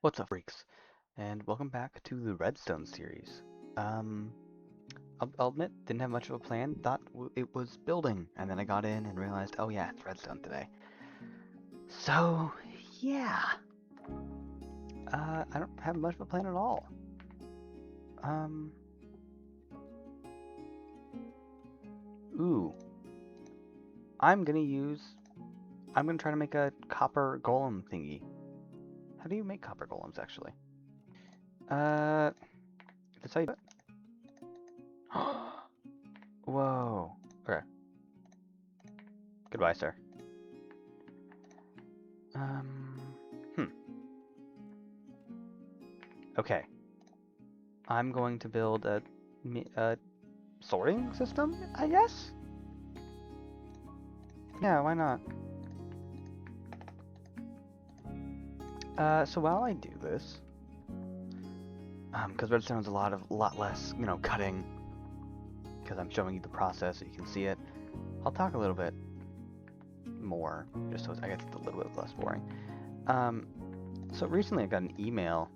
What's up, freaks? And welcome back to the Redstone series. Um, I'll admit, didn't have much of a plan. Thought it was building, and then I got in and realized, oh yeah, it's Redstone today. So, yeah, I don't have much of a plan at all. Um, ooh, I'm gonna use, I'm gonna try to make a copper golem thingy. How do you make copper golems, actually? Uh, that's how you do it. Whoa. Okay. Goodbye, sir. Um, hmm. Okay. I'm going to build a sorting system, I guess? Yeah, why not? So while I do this, because Redstone's a lot less, cutting, because I'm showing you the process so you can see it, I'll talk a little bit more, just so I guess it's a little bit less boring. So recently I got an email,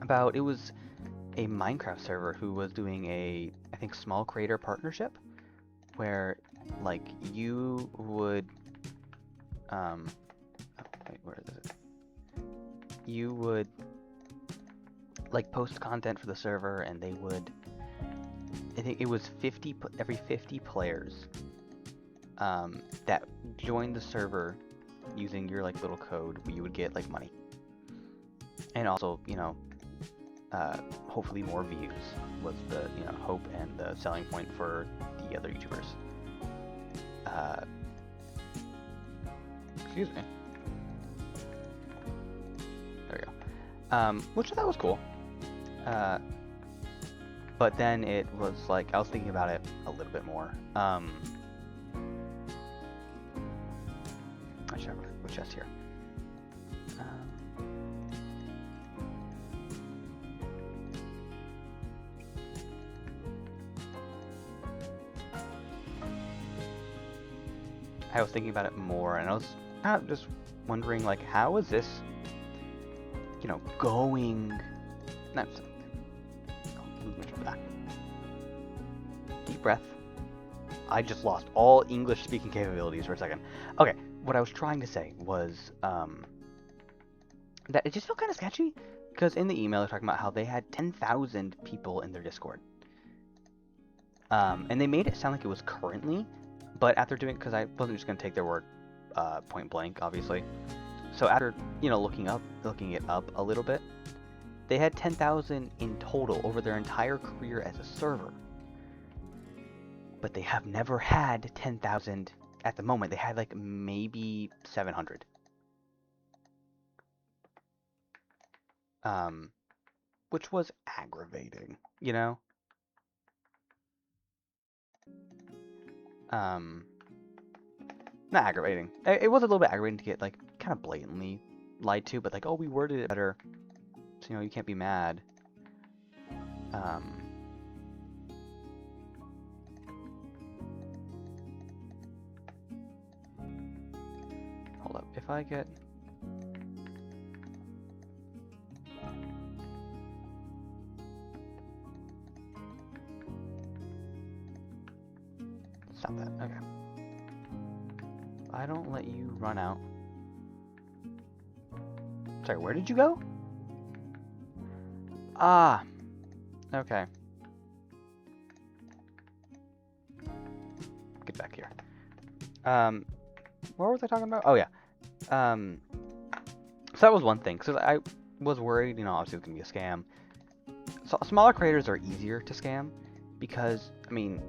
about, it was a Minecraft server who was doing a, I think, small creator partnership, where, like, you would, wait, where is it? You would, like, post content for the server, and they would, I think it was every 50 players, that joined the server using your, like, little code, you would get, like, money. And also, hopefully more views was the, hope and the selling point for the other YouTubers. Excuse me. There we go. Which that was cool. But then it was like, I was thinking about it a little bit more. I should have a chest here. I was thinking about it more, and I was just wondering, like, how is this, going? No, deep breath. I just lost all English speaking capabilities for a second. Okay, what I was trying to say was that it just felt kind of sketchy, because in the email they're talking about how they had 10,000 people in their Discord. And they made it sound like it was currently, but after doing, because I wasn't just going to take their word point blank, obviously. So after, looking it up a little bit, they had 10,000 in total over their entire career as a server. But they have never had 10,000 at the moment. They had, like, maybe 700. Which was aggravating, Not aggravating. It was a little bit aggravating to get, like, kind of blatantly lied to, but, like, oh, we worded it better, so, you can't be mad. Hold up. If I get... Stop that. Okay. I don't let you run out. Sorry, where did you go? Ah. Okay. Get back here. What was I talking about? Oh, yeah. So that was one thing. So I was worried, obviously it was going to be a scam. So smaller creators are easier to scam because, I mean,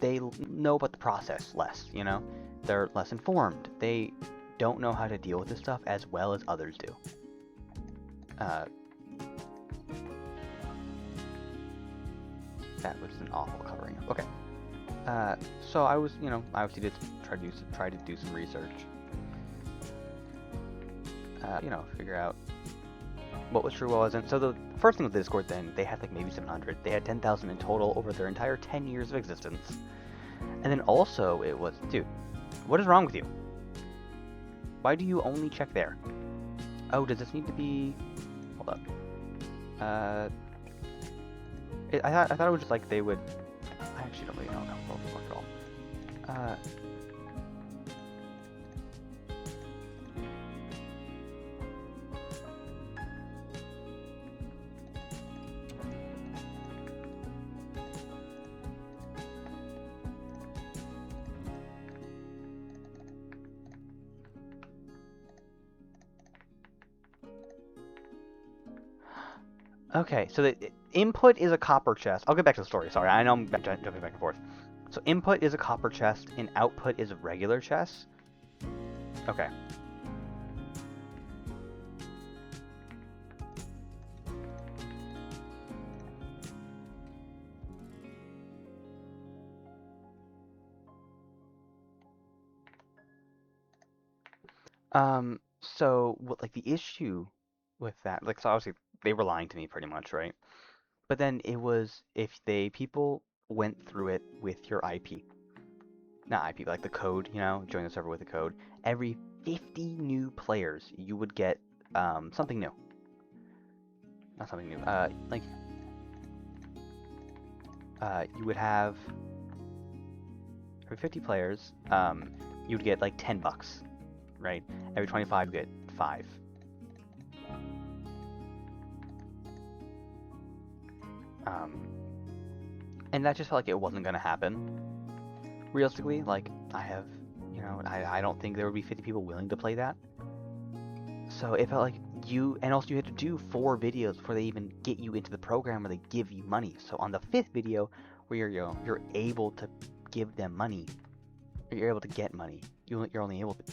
they know about the process less, They're less informed. They don't know how to deal with this stuff as well as others do. That was an awful covering up. Okay. So I was, I obviously did try to do some research. Figure out what was true, what wasn't. So the first thing with the Discord thing, they had like maybe 700. They had 10,000 in total over their entire 10 years of existence. And then also it was, dude, what is wrong with you? Why do you only check there? Oh, does this need to be... Hold up. I thought it was just like they would... I actually don't really know how well it work at all. Okay, so the input is a copper chest. I'll get back to the story, sorry. I know I'm jumping back and forth. So input is a copper chest, and output is a regular chest? Okay. So, what, like, the issue with that, like, so obviously, they were lying to me pretty much, right? But then it was if people went through it with your IP, not IP, like the code, join the server with the code. Every 50 new players, you would get something new. Not something new. You would have every 50 players, you'd get like $10, right? Every 25, you get 5. And that just felt like it wasn't gonna happen. Realistically, like, I don't think there would be 50 people willing to play that. So it felt like and also you had to do 4 videos before they even get you into the program where they give you money. So on the 5th video, where you're able to give them money, or you're able to get money, you're only able to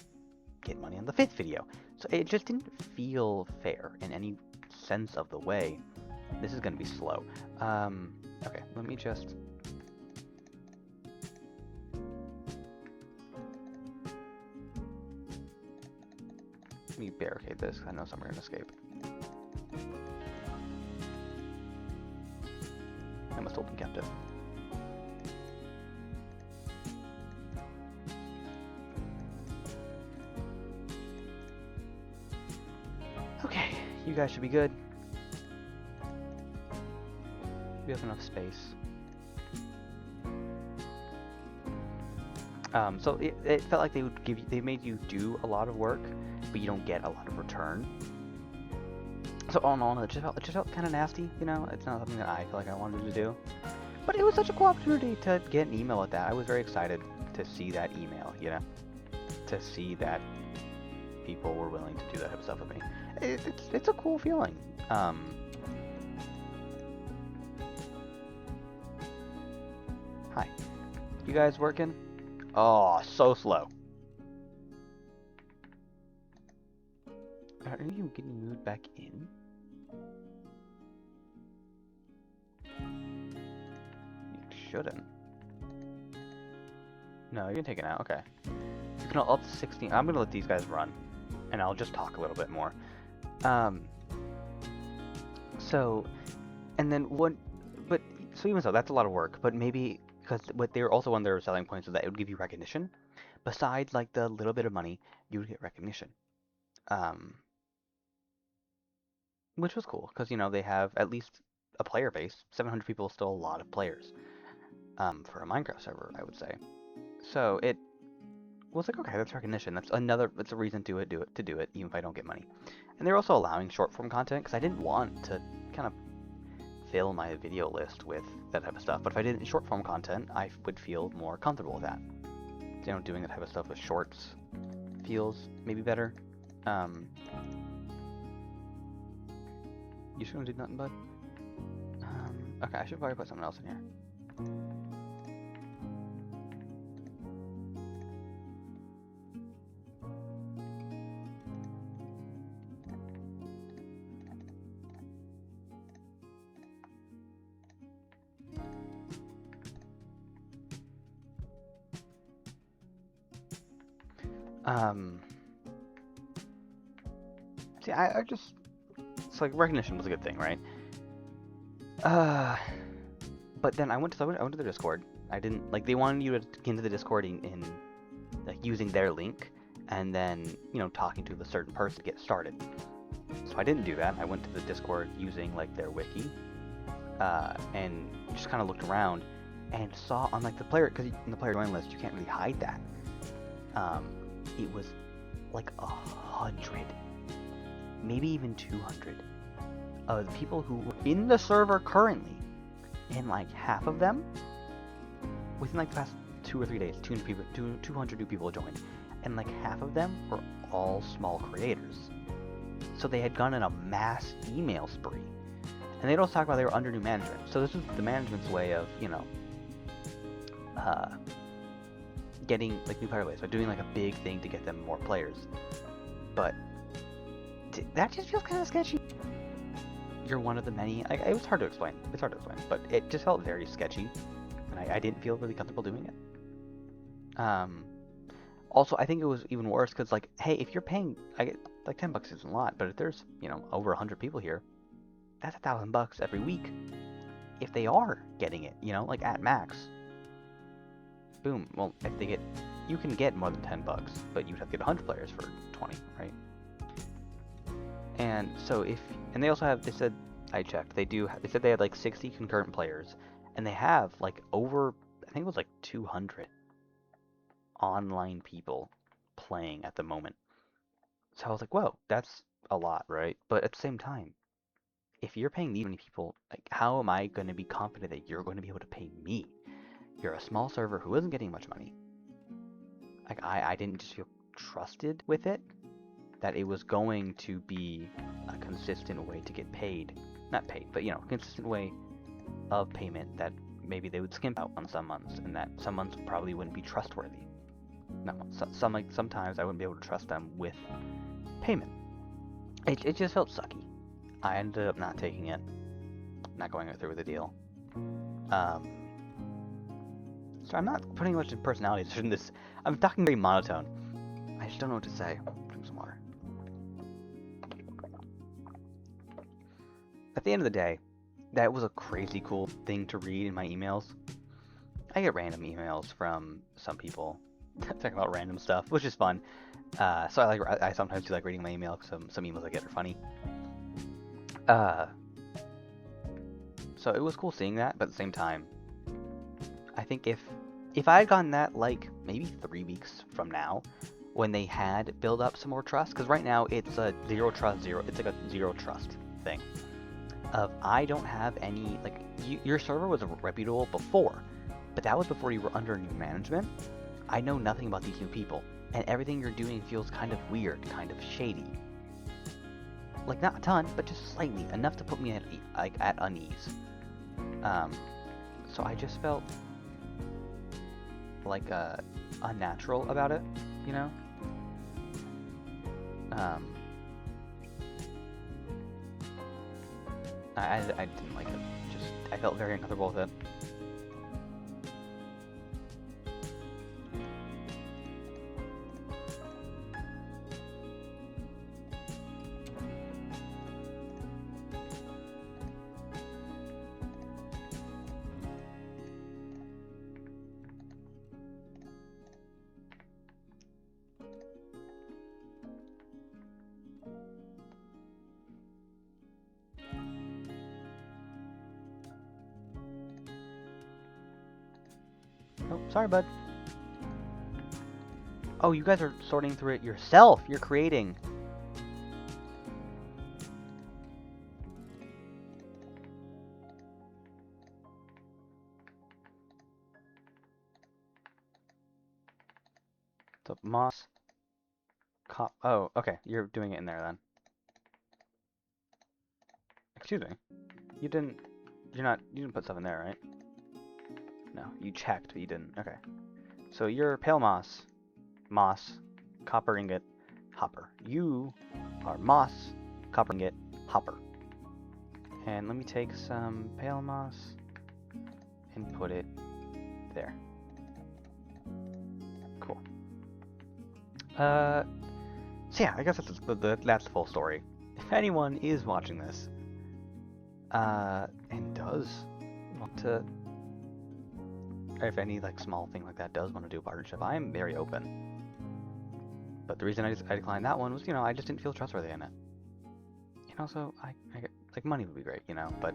get money on the 5th video. So it just didn't feel fair in any sense of the way. This is gonna be slow. Okay, let me just... Let me barricade this, I know some are going to escape. I must hold them captive. Okay, you guys should be good. We have enough space. So it felt like they made you do a lot of work, but you don't get a lot of return. So all in all, it just felt kind of nasty, It's not something that I feel like I wanted to do. But it was such a cool opportunity to get an email at that. I was very excited to see that email, To see that people were willing to do that type of stuff with me. It's a cool feeling. Hi. You guys working? Oh, so slow. Are you getting moved back in? You shouldn't. No, you're taken out. Okay. You can up to 16. I'm gonna let these guys run, and I'll just talk a little bit more. So, and then what? But so even so, that's a lot of work. But maybe because what they were also one of their selling points is that it would give you recognition. Besides, like the little bit of money, you would get recognition. Which was cool because they have at least a player base. 700 people is still a lot of players. For a Minecraft server, I would say. So it was like, okay, that's recognition. That's a reason to do it, even if I don't get money. And they're also allowing short form content because I didn't want to kind of fill my video list with that type of stuff. But if I did short form content, I would feel more comfortable with that. Doing that type of stuff with shorts feels maybe better. You shouldn't do nothing, bud. Okay, I should probably put something else in here. See, I just... It's like recognition was a good thing, right? But then I went to the Discord. I didn't... Like, they wanted you to get into the Discord in like, using their link, and then, talking to a certain person to get started. So I didn't do that. I went to the Discord using like their wiki, and just kind of looked around and saw on like the player, because in the player join list you can't really hide that. It was like 100, maybe even 200 of the people who were in the server currently, and like half of them within like the past 2 or 3 days, 200 new people joined, and like half of them were all small creators. So they had gone in a mass email spree, and they'd also talk about they were under new management. So this was the management's way of, you know, getting like new player base, by doing like a big thing to get them more players. But that just feels kind of sketchy. You're one of the many. It was hard to explain. It's hard to explain, but it just felt very sketchy, and I didn't feel really comfortable doing it. Also, I think it was even worse because, like, hey, if you're paying, I get like $10 isn't a lot, but if there's, you know, over 100 people here, that's $1,000 every week. If they are getting it, you know, like at max. Boom. Well, if they get, you can get more than $10, but you'd have to get 100 players for 20, right? And so and they also have, they said, I checked, they said they had like 60 concurrent players, and they have like over, I think it was like 200 online people playing at the moment. So I was like, whoa, that's a lot, right? But at the same time, if you're paying these many people, like, how am I going to be confident that you're going to be able to pay me? You're a small server who isn't getting much money. Like, I didn't just feel trusted with it, that it was going to be a consistent way to get paid. Not paid, but, you know, consistent way of payment that maybe they would skimp out on some months, and that some months probably wouldn't be trustworthy. No, sometimes I wouldn't be able to trust them with payment. It just felt sucky. I ended up not taking it, not going through with the deal. So I'm not putting much in personality in this. I'm talking very monotone. I just don't know what to say. Drink some water. At the end of the day, that was a crazy cool thing to read in my emails. I get random emails from some people talking about random stuff, which is fun. So I sometimes do like reading my email, because some emails I get are funny. So it was cool seeing that, but at the same time, I think if I had gotten that like maybe 3 weeks from now, when they had built up some more trust, because right now it's a it's like a zero trust thing. I don't have any, like, your server was reputable before, but that was before you were under new management. I know nothing about these new people, and everything you're doing feels kind of weird, kind of shady. Like, not a ton, but just slightly, enough to put me at unease. So I just felt like unnatural about it, you know? I didn't like it. I felt very uncomfortable with it. Oh, sorry, bud. Oh, you guys are sorting through it yourself. You're creating. So moss. Oh, okay. You're doing it in there then. Excuse me. You didn't put stuff in there, right? No, you checked, but you didn't. Okay. So you're pale moss, copper ingot, hopper. You are moss, copper ingot, hopper. And let me take some pale moss and put it there. Cool. So yeah, I guess that's the full story. If anyone is watching this, and does want to, or if any like small thing like that does want to do a partnership, I am very open. But the reason I declined that one was, you know, I just didn't feel trustworthy in it. And also, like money would be great, you know. But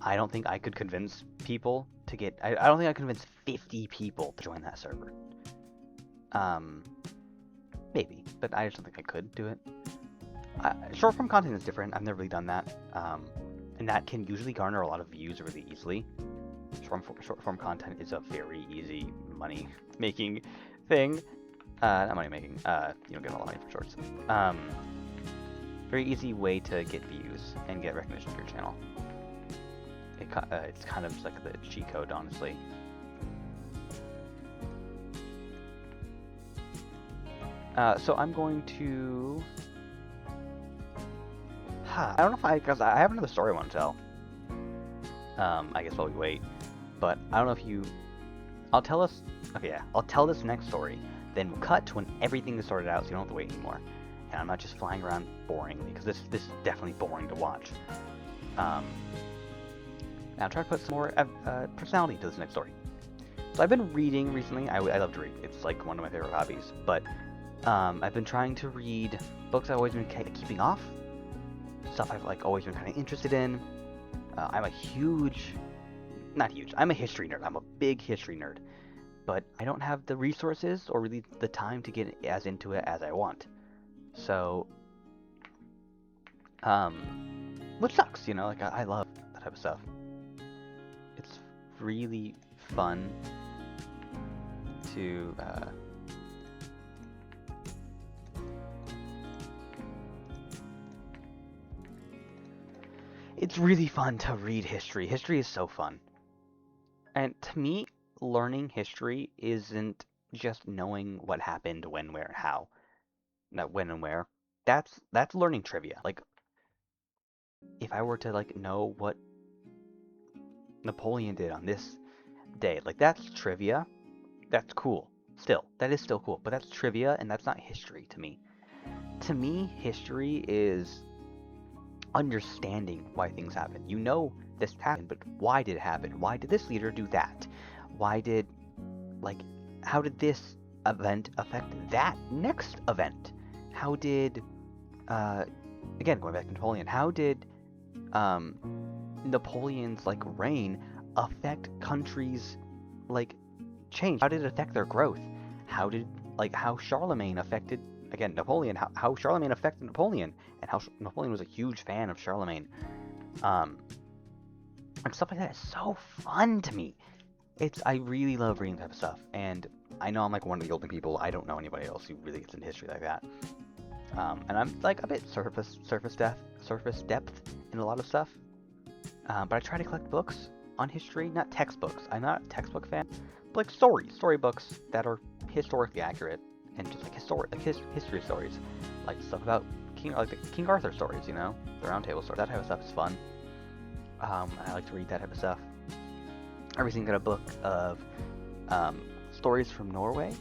I don't think I could convince people to get. I don't think I could convince 50 people to join that server. Maybe, but I just don't think I could do it. Short form content is different. I've never really done that. And that can usually garner a lot of views really easily. Short form content is a very easy money making thing. Not money making. You don't get a lot of money for shorts. Very easy way to get views and get recognition for your channel. It's kind of just like the cheat code, honestly. So I'm going to. I don't know if because I have another story I want to tell. I guess while we wait, but I don't know if you. I'll tell us. Okay, yeah, I'll tell this next story. Then we'll cut to when everything is sorted out, so you don't have to wait anymore. And I'm not just flying around boringly, because this is definitely boring to watch. Now I'll try to put some more personality to this next story. So I've been reading recently. I love to read. It's like one of my favorite hobbies. But I've been trying to read books I've always been keeping off. Stuff I've like always been kind of interested in. I'm a I'm a history nerd. I'm a big history nerd. But I don't have the resources or really the time to get as into it as I want. So, which sucks, you know, like I love that type of stuff. It's really fun to, it's really fun to read history. History is so fun. And to me, learning history isn't just knowing what happened, when, where, how. Not when and where. That's learning trivia. Like, if I were to like know what Napoleon did on this day, like that's trivia. That's cool. Still, that is still cool, but that's trivia, and that's not history to me. To me, history is understanding why things happen. You know this happened, but why did it happen? Why did this leader do that? Why did, like, how did this event affect that next event? How did, again, going back to Napoleon, how did Napoleon's, like, reign affect countries, like, change? How did it affect their growth? How did, like, how Charlemagne affected, again, Napoleon, how Charlemagne affected Napoleon, and how Napoleon was a huge fan of Charlemagne. And stuff like that is so fun to me. I really love reading that type of stuff, and I know I'm like one of the only people. I don't know anybody else who really gets into history like that. And I'm like a bit surface depth in a lot of stuff. But I try to collect books on history, not textbooks. I'm not a textbook fan, but like storybooks that are historically accurate and just like history stories, like stuff about the King Arthur stories, you know, the Round Table stories. That type of stuff is fun. I like to read that type of stuff. I recently got a book of stories from Norway,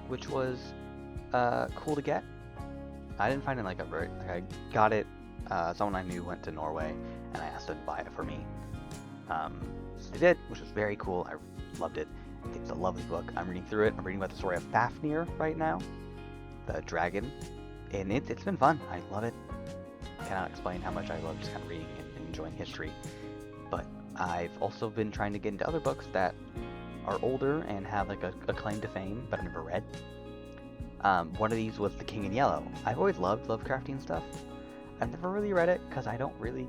which was cool to get. I didn't find it like I got it. Someone I knew went to Norway, and I asked them to buy it for me. So they did, which was very cool. I loved it. I think it's a lovely book. I'm reading through it. I'm reading about the story of Fafnir right now, the dragon, and it's been fun. I love it. I cannot explain how much I love just kind of reading and enjoying history. But I've also been trying to get into other books that are older and have like a claim to fame, but I've never read. One of these was The King in Yellow. I've always loved Lovecraftian stuff. I've never really read it because I don't really.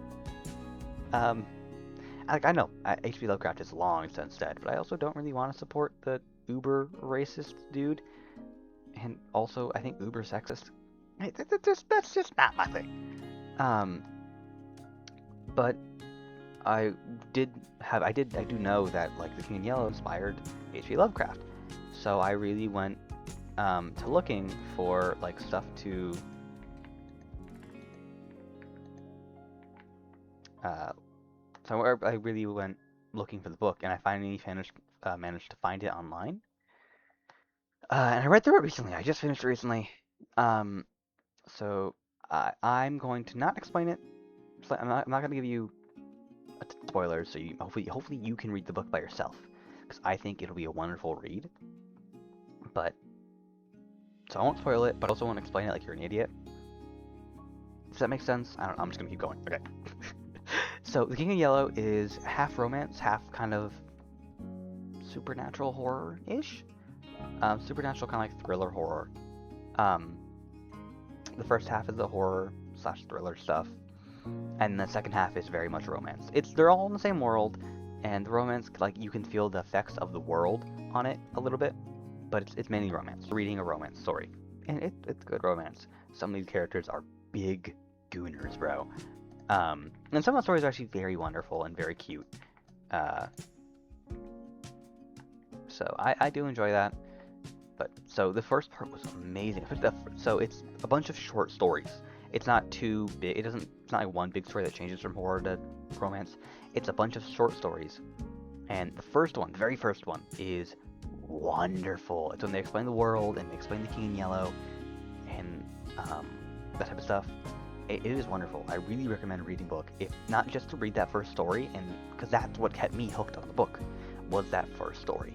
I know H.P. Lovecraft is long since dead, but I also don't really want to support the uber racist dude, and also I think uber sexist. That's just not my thing. But I do know that like The King in Yellow inspired H.P. Lovecraft, so I really went to looking for like stuff to so I really went looking for the book, and I finally managed to find it online. And I read through it recently. I just finished it recently. So I'm going to not explain it. I'm not going to give you spoilers, so you hopefully you can read the book by yourself, because I think it'll be a wonderful read. But so I won't spoil it, but I also won't explain it like you're an idiot. Does that make sense? I'm just gonna keep going. Okay. So The King in Yellow is half romance, half kind of supernatural horror-ish. Supernatural kind of like thriller horror. Um, the first half is the horror / thriller stuff, and the second half is very much romance. They're all in the same world, and the romance, like, you can feel the effects of the world on it a little bit, but it's mainly romance. Reading a romance story, and it's good romance. Some of these characters are big gooners, bro. And some of the stories are actually very wonderful and very cute. So I do enjoy that. But so the first part was amazing. So it's a bunch of short stories. It's not too big. It's not like one big story that changes from horror to romance. It's a bunch of short stories. And the very first one, is wonderful. It's when they explain the world and they explain the King in Yellow and that type of stuff. It is wonderful. I really recommend reading the book, if not just to read that first story, and because that's what kept me hooked on the book, was that first story.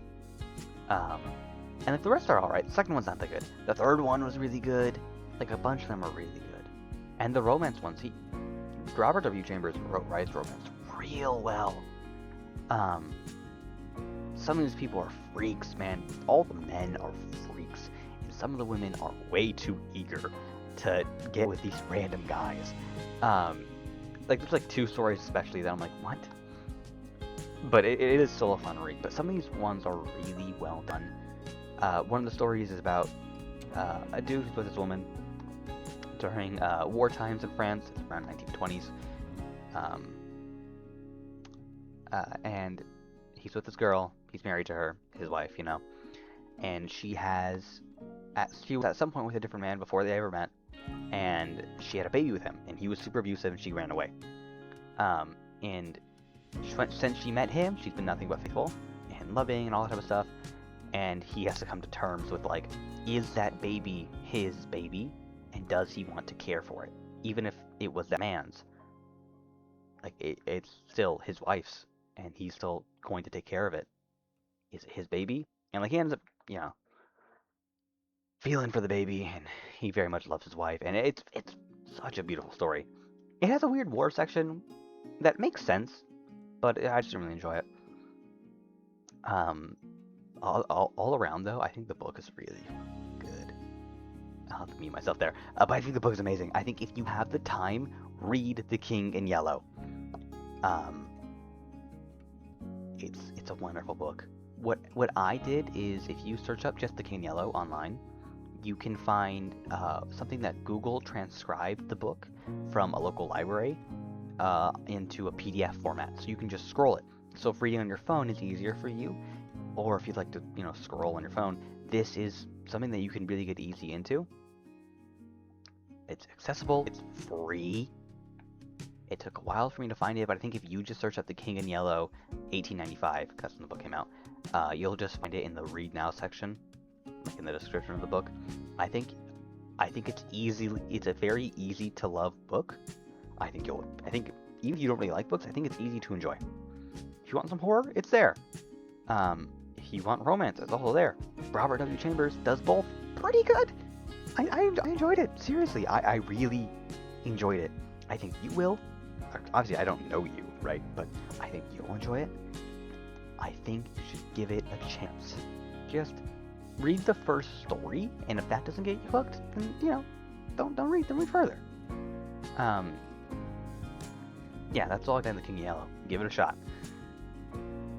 And like the rest are alright. The second one's not that good. The third one was really good. Like a bunch of them are really good. And the romance ones, Robert W. Chambers writes romance real well. Some of these people are freaks, man. All the men are freaks, and some of the women are way too eager to get with these random guys. Like there's like 2 stories especially that I'm like, what? But it is still a fun read. But some of these ones are really well done. One of the stories is about a dude who's with his woman during war times in France. It's around 1920s. And he's with this girl. He's married to her, his wife, you know. And she was at some point with a different man before they ever met. And she had a baby with him. And he was super abusive and she ran away. And since she met him, she's been nothing but faithful and loving and all that type of stuff. And he has to come to terms with, like, is that baby his baby? And does he want to care for it? Even if it was that man's. Like, it's still his wife's. And he's still going to take care of it. Is it his baby? And, like, he ends up, you know, feeling for the baby. And he very much loves his wife. And it's such a beautiful story. It has a weird war section that makes sense. But I just didn't really enjoy it. All around, though, I think the book is really good. I'll have to mute myself there. But I think the book is amazing. I think if you have the time, read The King in Yellow. It's a wonderful book. What I did is, if you search up just The King in Yellow online, you can find something that Google transcribed the book from a local library into a PDF format. So you can just scroll it. So if reading on your phone is easier for you, or if you'd like to, you know, scroll on your phone, this is something that you can really get easy into. It's accessible. It's free. It took a while for me to find it, but I think if you just search up The King in Yellow 1895, because when the book came out, you'll just find it in the Read Now section, like in the description of the book. I think it's a very easy to love book. I think even if you don't really like books, I think it's easy to enjoy. If you want some horror, it's there. If you want romance, it's also there. Robert W. Chambers does both pretty good. I enjoyed it. Seriously, I really enjoyed it. I think you will. Obviously, I don't know you, right? But I think you'll enjoy it. I think you should give it a chance. Just read the first story, and if that doesn't get you hooked, then, you know, don't read further. Yeah, that's all I got in The King in Yellow. Give it a shot.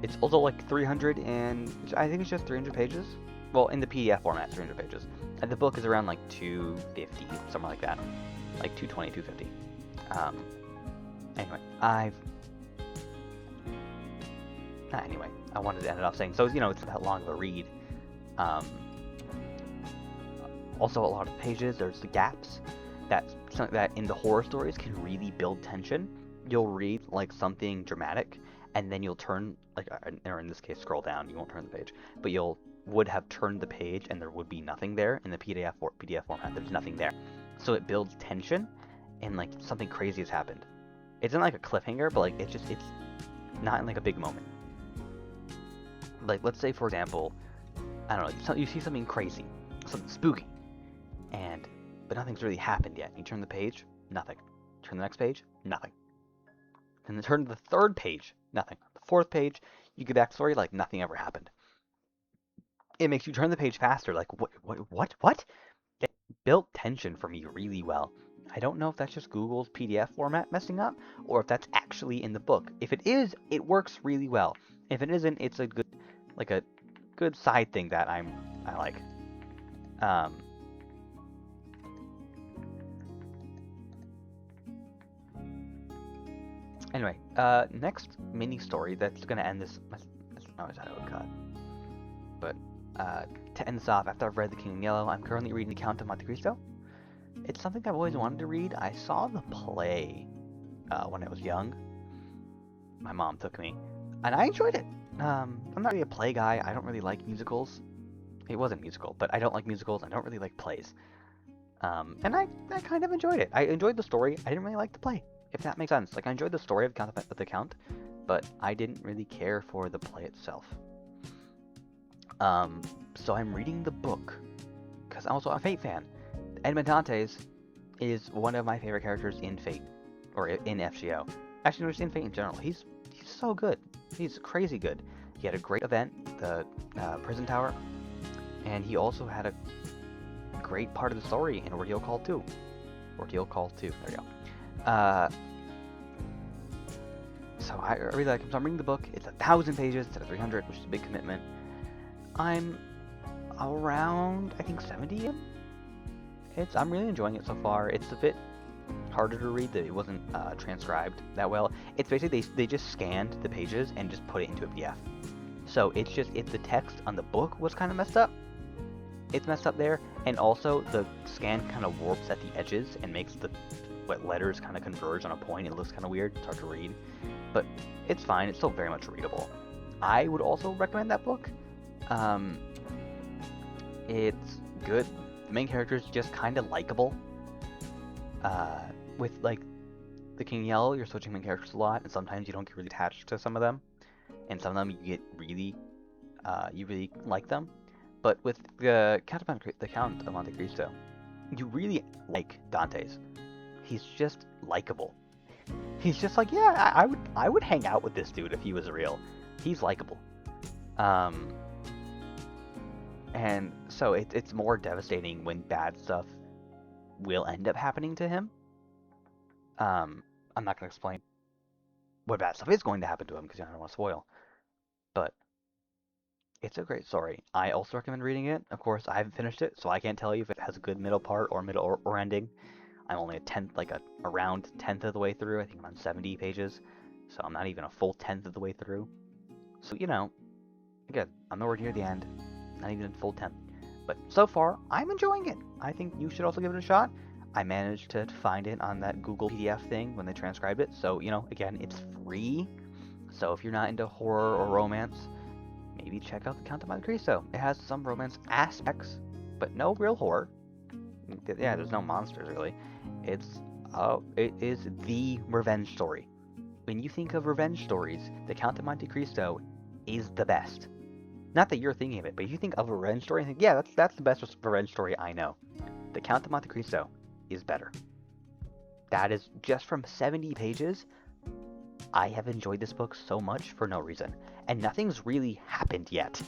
It's also like 300 and I think it's just 300 pages. Well, in the PDF format, 300 pages. And the book is around like 250, somewhere like that. Like 220, 250. Anyway, I wanted to end it off saying, so, you know, it's that long of a read. Also, a lot of pages, there's the gaps that in the horror stories can really build tension. You'll read like something dramatic, and then you'll turn, like, or in this case, scroll down. You won't turn the page, but would have turned the page, and there would be nothing there in the PDF format. There's nothing there, so it builds tension, and like something crazy has happened. It's not like a cliffhanger, but like it's not in like a big moment. Like, let's say, for example, I don't know, you see something crazy, something spooky, but nothing's really happened yet. You turn the page, nothing. Turn to the next page, nothing. Then turn to the third page, nothing. The fourth page, you get back to the story like nothing ever happened. It makes you turn the page faster, like, what? It built tension for me really well. I don't know if that's just Google's PDF format messing up, or if that's actually in the book. If it is, it works really well. If it isn't, it's a good side thing that I like. Anyway, next mini story that's gonna end this. Oh god. But to end this off, after I've read The King in Yellow, I'm currently reading The Count of Monte Cristo. It's something I've always wanted to read. I saw the play when I was young. My mom took me, and I enjoyed it. I'm not really a play guy. I don't really like musicals. It wasn't a musical, but I don't like musicals. I don't really like plays. And I kind of enjoyed it. I enjoyed the story. I didn't really like the play, if that makes sense. Like, I enjoyed the story of the Count, but I didn't really care for the play itself. So I'm reading the book, because I'm also a Fate fan. Edmond Dantes is one of my favorite characters in Fate, or in FGO. Actually, no, just in Fate in general. He's so good. He's crazy good. He had a great event, the Prison Tower, and he also had a great part of the story in Ordeal Call 2. Ordeal Call 2, there you go. So I really like him. So I'm reading the book. It's 1,000 pages instead of 300, which is a big commitment. I'm around, I think, 70 in. I'm really enjoying it so far. It's a bit harder to read. That it wasn't transcribed that well. It's basically they just scanned the pages and just put it into a PDF. So it's the text on the book was kind of messed up. It's messed up there, and also the scan kind of warps at the edges and makes the letters kind of converge on a point. It looks kind of weird. It's hard to read, but it's fine. It's still very much readable. I would also recommend that book. It's good. The main character is just kind of likable. With like The King in Yellow, you're switching main characters a lot, and sometimes you don't get really attached to some of them, and some of them you get really, you really like them. But with the Count of Monte Cristo, you really like Dantes. He's just likable. He's just like, yeah, I would hang out with this dude if he was real. He's likable. And so it's more devastating when bad stuff will end up happening to him. I'm not going to explain what bad stuff is going to happen to him because I don't want to spoil. But it's a great story. I also recommend reading it. Of course, I haven't finished it, so I can't tell you if it has a good middle part or middle or ending. I'm only around 10th of the way through. I think I'm on 70 pages, so I'm not even a full 10th of the way through. So, again, I'm nowhere near the end, not even a full 10th. But so far, I'm enjoying it. I think you should also give it a shot. I managed to find it on that Google PDF thing when they transcribed it, so, again, it's free. So if you're not into horror or romance, maybe check out The Count of Monte Cristo. It has some romance aspects, but no real horror. Yeah, there's no monsters, really. It is the revenge story. When you think of revenge stories, The Count of Monte Cristo is the best. Not that you're thinking of it, but if you think of a revenge story and think, yeah, that's the best revenge story I know. The Count of Monte Cristo is better. That is just from 70 pages. I have enjoyed this book so much for no reason, and nothing's really happened yet.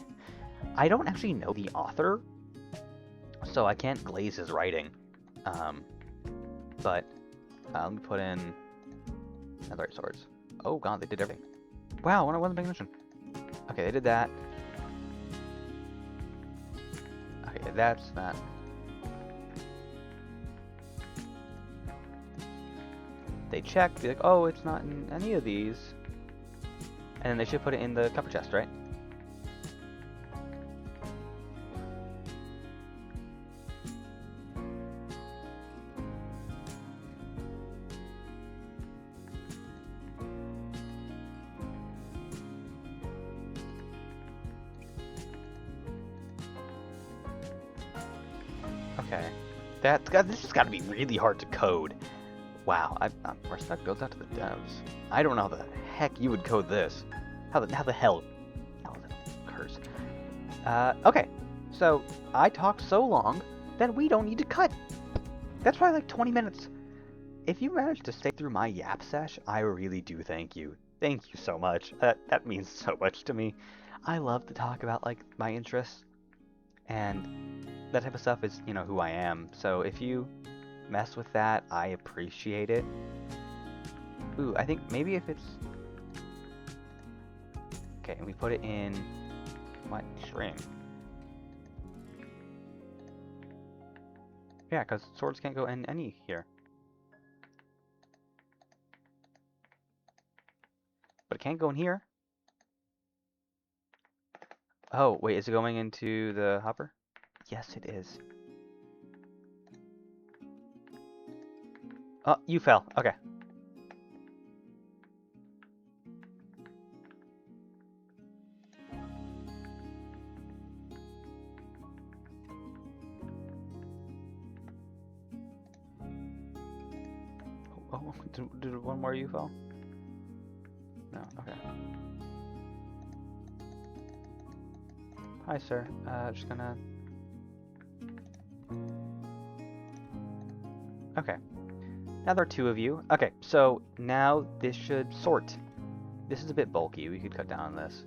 I don't actually know the author, so I can't glaze his writing. But let me put in Netherite swords. Oh god, they did everything. Wow, I wasn't paying attention. Okay, they did that. Okay, that's that. They check, be like, oh, it's not in any of these. And then they should put it in the copper chest, right? Okay. This has got to be really hard to code. Wow, respect goes out to the devs. I don't know how the heck you would code this. How the hell? Oh, curse. Okay. So, I talked so long that we don't need to cut. That's probably like 20 minutes. if you managed to stay through my yap sesh, I really do thank you. Thank you so much. That means so much to me. I love to talk about like my interests, and that type of stuff is, you know, who I am. So if you mess with that, I appreciate it. Ooh, I think maybe if it's okay, and we put it in what string? Yeah, because swords can't go in any here. But it can't go in here. Oh, wait, is it going into the hopper? Yes, it is. Oh, you fell. Okay. Oh, did one more you fall? No, okay. Hi, sir. Just gonna... Okay. Now there are two of you. Okay, so now this should sort. This is a bit bulky. We could cut down on this.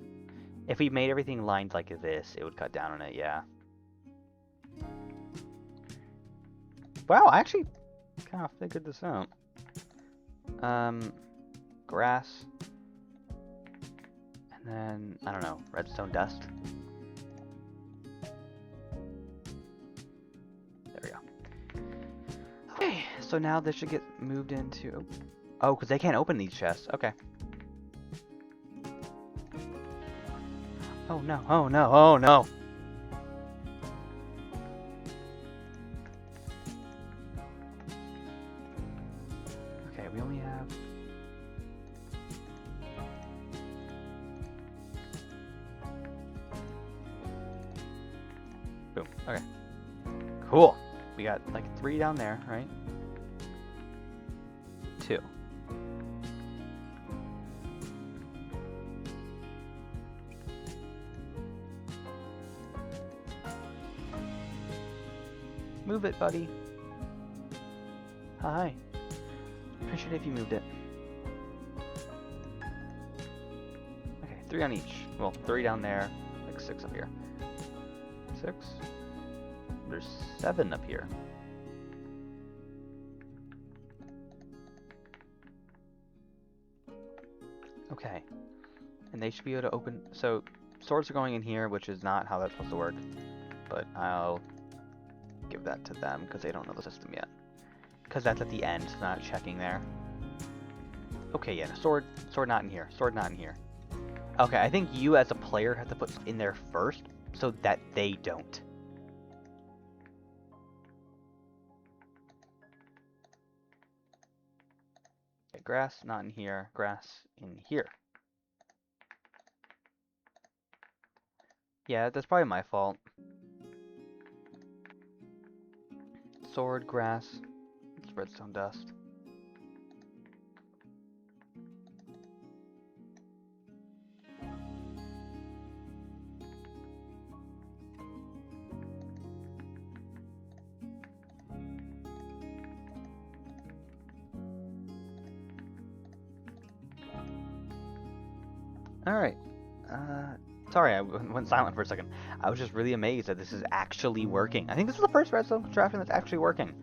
If we made everything lined like this, it would cut down on it, yeah. Wow, I actually kind of figured this out. Grass. And then, I don't know, redstone dust. There we go. Okay, so now this should get moved into... Oh, because they can't open these chests. Okay. Oh no, oh no, oh no! Okay, we only have... Boom, okay. Cool! We got like 3 down there, right? 2. Move it, buddy. Hi. Appreciate it if you moved it. Okay, 3 on each. Well, 3 down there, like 6 up here. 6. There's 7 up here. Okay. And they should be able to open... So, swords are going in here, which is not how that's supposed to work. But I'll give that to them, because they don't know the system yet. Because that's at the end, so not checking there. Okay, yeah, sword not in here. Sword not in here. Okay, I think you as a player have to put in there first, so that they don't. Okay, grass not in here. Grass in here. Yeah, that's probably my fault. Sword, grass, it's redstone dust. Alright. Sorry, I went silent for a second. I was just really amazed that this is actually working. I think this is the first redstone contraption that's actually working.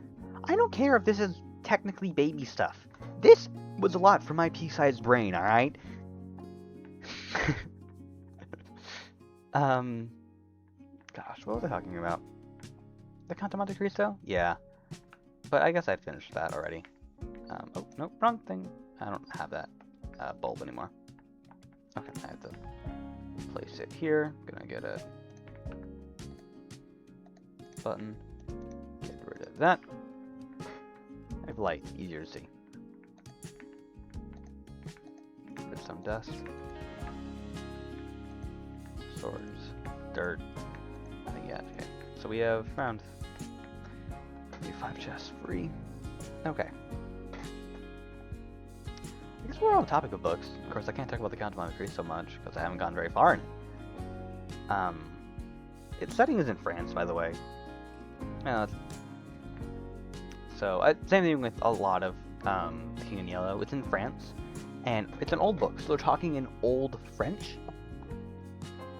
I don't care if this is technically baby stuff. This was a lot for my pea-sized brain, alright? Gosh, what was I talking about? The Count of Monte Cristo? Yeah. But I guess I finished that already. Oh, nope, wrong thing. I don't have that bulb anymore. Okay, I have to place it here. Gonna get a button. Get rid of that. I have light, easier to see. Put some dust. Swords. Dirt. Nothing yet. Okay. So we have found 35 chests free. Okay. I guess we're on the topic of books. Of course, I can't talk about the Count of Monte Cristo so much because I haven't gone very far in it. Its setting is in France, by the way. So, same thing with a lot of The King in Yellow. It's in France, and it's an old book, so they're talking in Old French.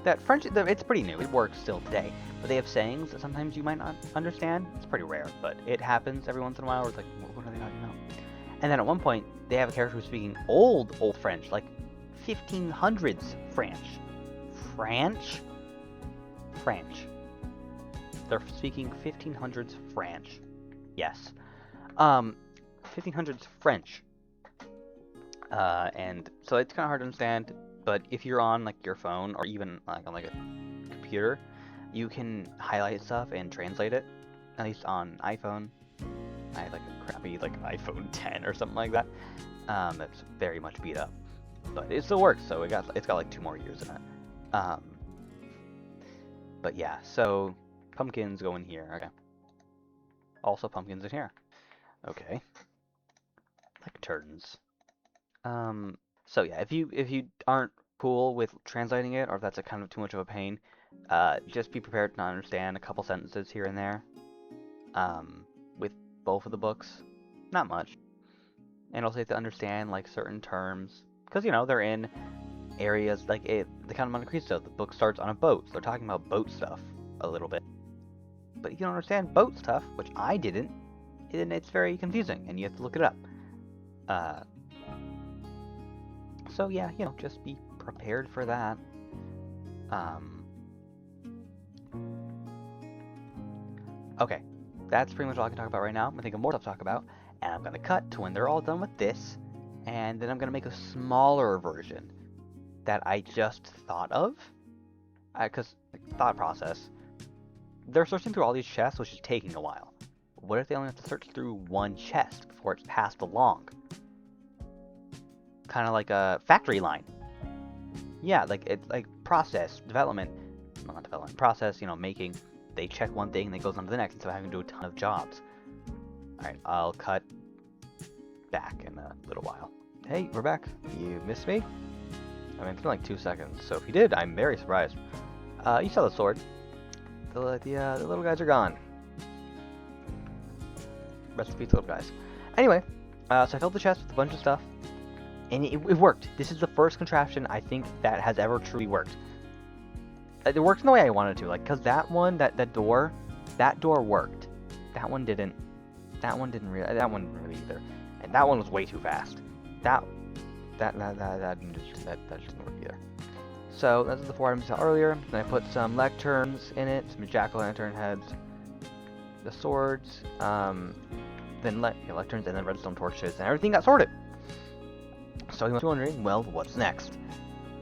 That French, it's pretty new. It works still today, but they have sayings that sometimes you might not understand. It's pretty rare, but it happens every once in a while. Where it's like, what are they talking about? And then at one point, they have a character who's speaking old French, like 1500s French. French. They're speaking 1500s French. Yes. 1500s French. And so it's kind of hard to understand, but if you're on like your phone or even like on like a computer, you can highlight stuff and translate it. At least on iPhone. I had like a crappy like iPhone 10 or something like that. That's very much beat up, but it still works. So it's got like 2 more years in it. But yeah, so pumpkins go in here. Okay. Also pumpkins in here. Okay. Lecterns. So yeah, if you aren't cool with translating it, or if that's a kind of too much of a pain, just be prepared to not understand a couple sentences here and there. With both of the books, not much. And also you have to understand like certain terms, because you know they're in areas like the Count of Monte Cristo. The book starts on a boat, so they're talking about boat stuff a little bit. But if you don't understand boat stuff, which I didn't, then it's very confusing, and you have to look it up. So yeah, you know, just be prepared for that. Okay, that's pretty much all I can talk about right now. I'm gonna think of more stuff to talk about, and I'm gonna cut to when they're all done with this, and then I'm gonna make a smaller version that I just thought of. Because thought process, they're searching through all these chests, which is taking a while. What if they only have to search through one chest before it's passed along? Kind of like a factory line. Yeah, like it's like process, development, well, not development, process, you know, making. They check one thing and it goes on to the next instead of having to do a ton of jobs. Alright, I'll cut back in a little while. Hey, we're back. You missed me? I mean, it's been like 2 seconds, so if you did, I'm very surprised. You saw the sword. The little guys are gone. Rest in peace, little guys. Anyway, so I filled the chest with a bunch of stuff, and it worked. This is the first contraption I think that has ever truly worked. It works in the way I wanted to, like, cause that one, that door worked. That one didn't. That one didn't really either, and that one was way too fast. That didn't work either. So that's the 4 items I saw earlier. Then I put some lecterns in it, some jack-o'-lantern heads, the swords, then lecterns, and then redstone torches, and everything got sorted. So you might be wondering, well, what's next?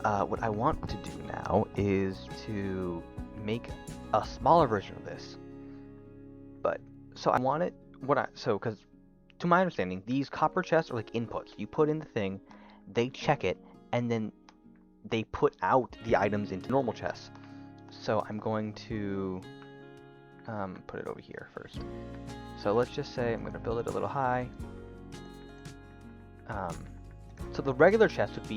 What I want to do now is to make a smaller version of this. But so I want it. Because to my understanding, these copper chests are like inputs. You put in the thing, they check it, and then they put out the items into normal chests. So I'm going to put it over here first. So let's just say I'm going to build it a little high. So the regular chest would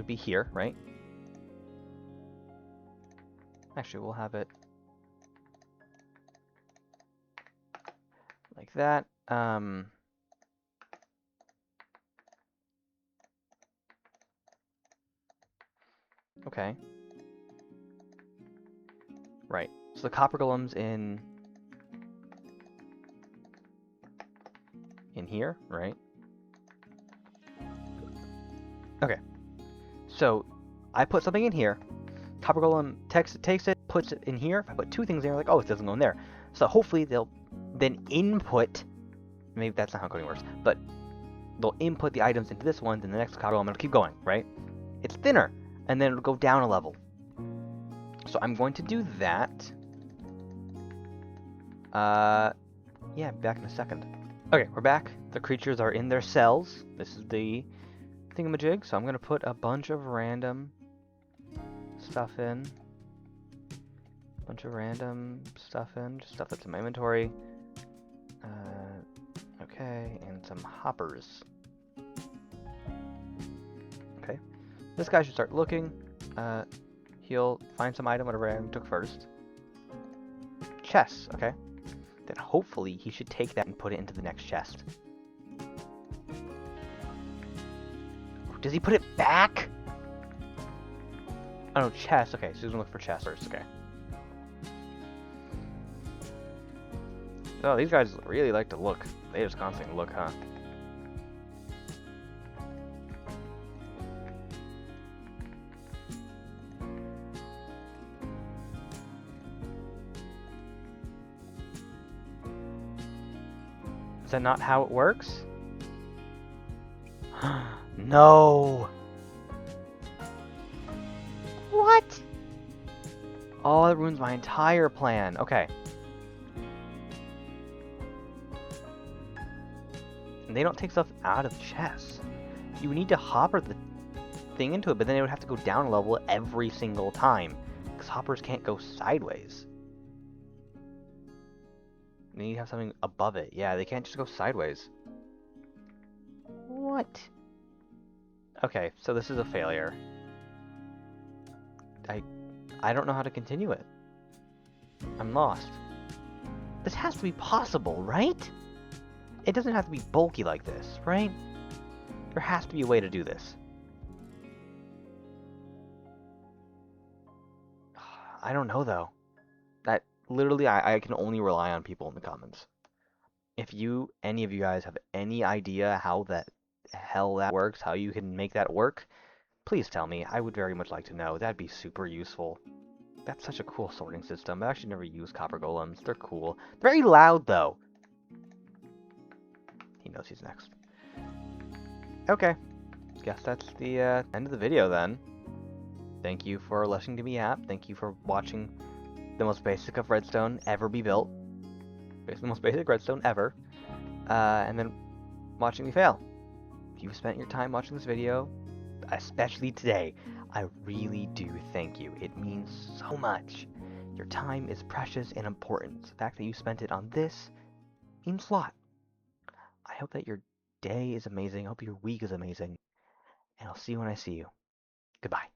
be here, right? Actually, we'll have it like that. Okay. Right. So the copper golem's in here, right? Okay. So I put something in here. Copper golem takes it, puts it in here. If I put 2 things in there, like, oh, it doesn't go in there. So hopefully they'll then input. Maybe that's not how coding works, but they'll input the items into this one, then the next copper golem will keep going, right? It's thinner, and then it'll go down a level. So I'm going to do that. Yeah, back in a second. Okay, we're back. The creatures are in their cells. This is the thingamajig, so I'm going to put a bunch of random stuff in. Just stuff that's in my inventory. Okay, and some hoppers. Okay, this guy should start looking. He'll find some item, whatever I took first. Chest, okay. Then hopefully he should take that and put it into the next chest. Does he put it back? Oh no, chest. Okay, so he's gonna look for chest first. Okay. Oh, these guys really like to look. They just constantly look, huh? Is that not how it works? No! What? Oh, that ruins my entire plan. Okay. And they don't take stuff out of chests. You need to hopper the thing into it, but then it would have to go down a level every single time. Because hoppers can't go sideways. They need to have something above it. Yeah, they can't just go sideways. What? Okay, so this is a failure. I don't know how to continue it. I'm lost. This has to be possible, right? It doesn't have to be bulky like this, right? There has to be a way to do this. I don't know, though. That, literally, I can only rely on people in the comments. If any of you guys have any idea how the hell that works, how you can make that work, please tell me. I would very much like to know. That'd be super useful. That's such a cool sorting system. I've actually never used copper golems. They're cool. Very loud, though. He knows he's next. Okay. Guess that's the end of the video, then. Thank you for listening to me yap. Thank you for watching the most basic of redstone ever be built. The most basic redstone ever. And then watching me fail. If you've spent your time watching this video, especially today, I really do thank you. It means so much. Your time is precious and important. The fact that you spent it on this means a lot. I hope that your day is amazing. I hope your week is amazing. And I'll see you when I see you. Goodbye.